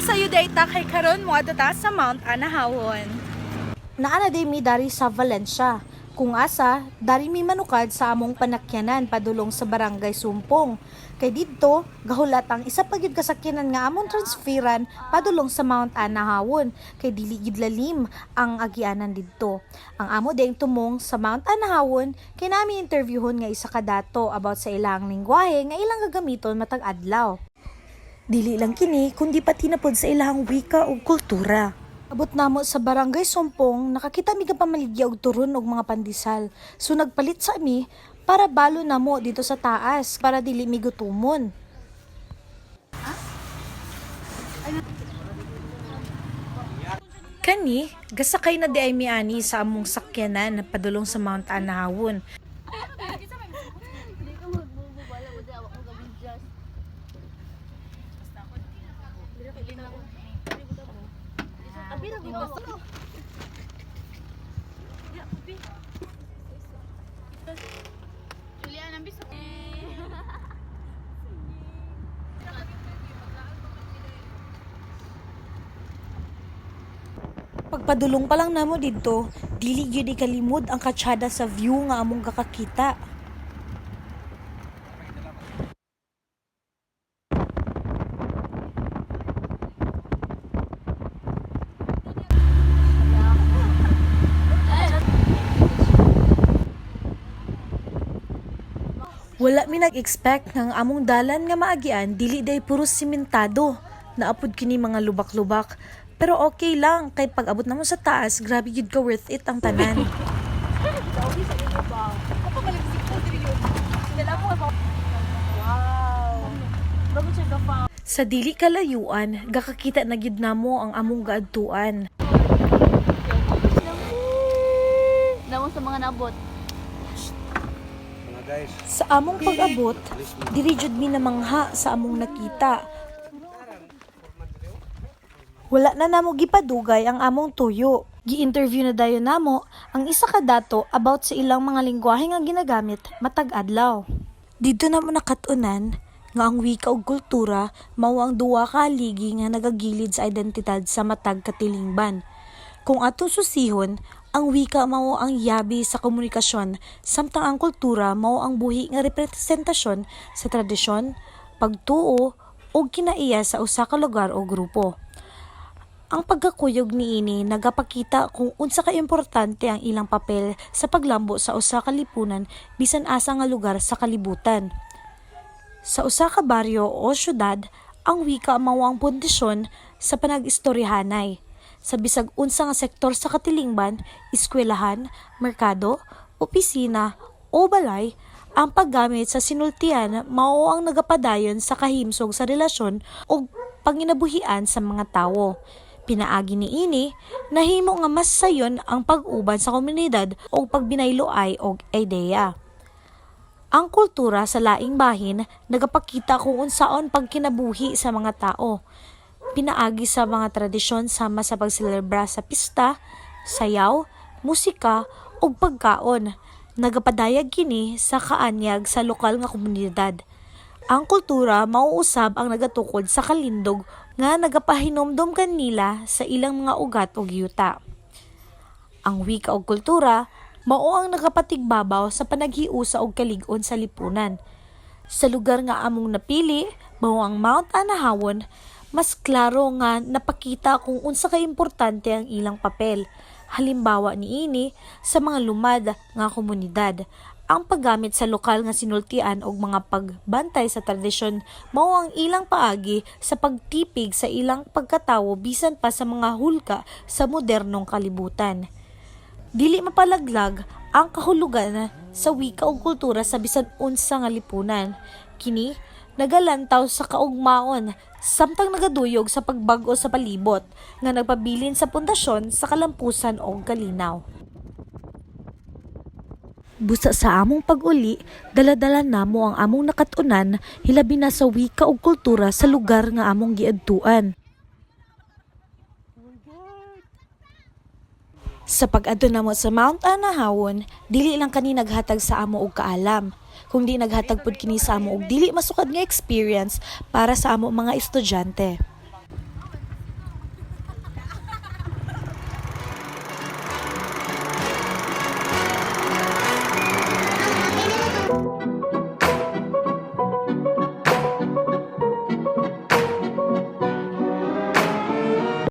Sa'yo dayta kay karon mo adata sa Mount Anahawon. Naana day mi dari sa Valencia. Kung asa, dari mi manukad sa among panakyanan padulong sa Barangay Sumpong. Kay didto, gahulat ang isa pa gyud kasakyanan nga among transferan padulong sa Mount Anahawon. Kay dili gid lalim ang agianan didto. Ang amo dayng tumong sa Mount Anahawon kay nami interviewon nga isa ka dato about sa ilang lengguwahe nga ilang gagamiton matag adlaw. Dili lang kini kundi pati na pod sa ilang wika ug kultura. Abot namo sa Barangay Sumpong, nakakita mi ka pamaligya og turon og mga pandesal. So nagpalit sa mi para balo namo dito sa taas para dili mi gutumon. Kani, gasakay na di ay miani sa among sakyanan na padulong sa Mount Anahawon. Pagpadulong pa lang namo didto, dili gyud ikalimod ang katsada sa view nga among kakakita. Wala mi nag-expect nga ang among dalan nga maagian dili day puro simentado. Naapod kini mga lubak-lubak. Pero okay lang, kay pag abot na mo sa taas, grabe yun ka worth it ang tanan. Sa dili kalayuan, gakakita na gyud namo ang among gaadtuan. Nawang sa mga nabot. Sa among pag-abot, dili jud mi namangha sa among nakita. Wala na namo gipadugay ang among tuyo. Gi-interview na dayon namo ang isa ka dato about sa ilang mga lengguwahe nga ginagamit matag adlaw. Dito namo nakatunan nga ang wika ug kultura mao ang duwa ka haligi nga nagagilid sa identidad sa matag katilingban. Kung ato susihon, ang wika mao ang yabi sa komunikasyon samtang ang kultura mao ang buhi nga representasyon sa tradisyon, pagtuo ug kinaiya sa usa ka lugar o grupo. Ang pagkakuyog niini nagapakita kung unsa ka importante ang ilang papel sa paglambo sa usa ka lipunan bisan asa nga lugar sa kalibutan. Sa usa ka baryo o syudad, ang wika mao ang pundasyon sa panag-istoryahanay. Sa bisag unsa nga sektor sa katilingban, eskwelahan, merkado, opisina o balay, ang paggamit sa sinultian mao ang nagapadayon sa kahimsog sa relasyon o panginabuhian sa mga tawo. Pinaagi niini, nahimo nga mas sayon ang pag-uban sa komunidad o pagbinayloay og ideya. Ang kultura sa laing bahin nagapakita kung unsaon pagkinabuhi sa mga tao. Pinaagi sa mga tradisyon sama sa pagselebra sa pista, sayaw, musika ug pagkaon. Nagapadayag kini sa kaanyag sa lokal nga komunidad. Ang kultura mauusab ang nagatukod sa kalindog nga nagapahinomdom kanila sa ilang mga ugat ug yuta. Ang wika ug kultura mao ang nagapatigbabaw sa panaghiusa og kalig-on sa lipunan. Sa lugar nga among napili, mao ang Mount Anahawon, mas klaro nga napakita kung unsa ka importante ang ilang papel. Halimbawa niini sa mga lumad nga komunidad. Ang paggamit sa lokal nga sinultian og mga pagbantay sa tradisyon mao ang ilang paagi sa pagtipig sa ilang pagkatawo bisan pa sa mga hulga sa modernong kalibutan. Dili mapalaglag ang kahulugan sa wika ug kultura sa bisan unsa nga lipunan. Kini nagalantaw sa kaugmaon samtang nagaduyog sa pagbag-o sa palibot nga nagpabilin sa pundasyon sa kalampusan ug kalinaw. Busa sa among pag-uli, daladala namo ang among nakatunan hilabi na sa wika ug kultura sa lugar nga among giadtuan. Sa pag-adto namo sa Mount Anahawon, dili lang kani naghatag sa amo og kaalam, kundi naghatag pud kini sa amo og dili masukad nga experience para sa amo mga estudyante.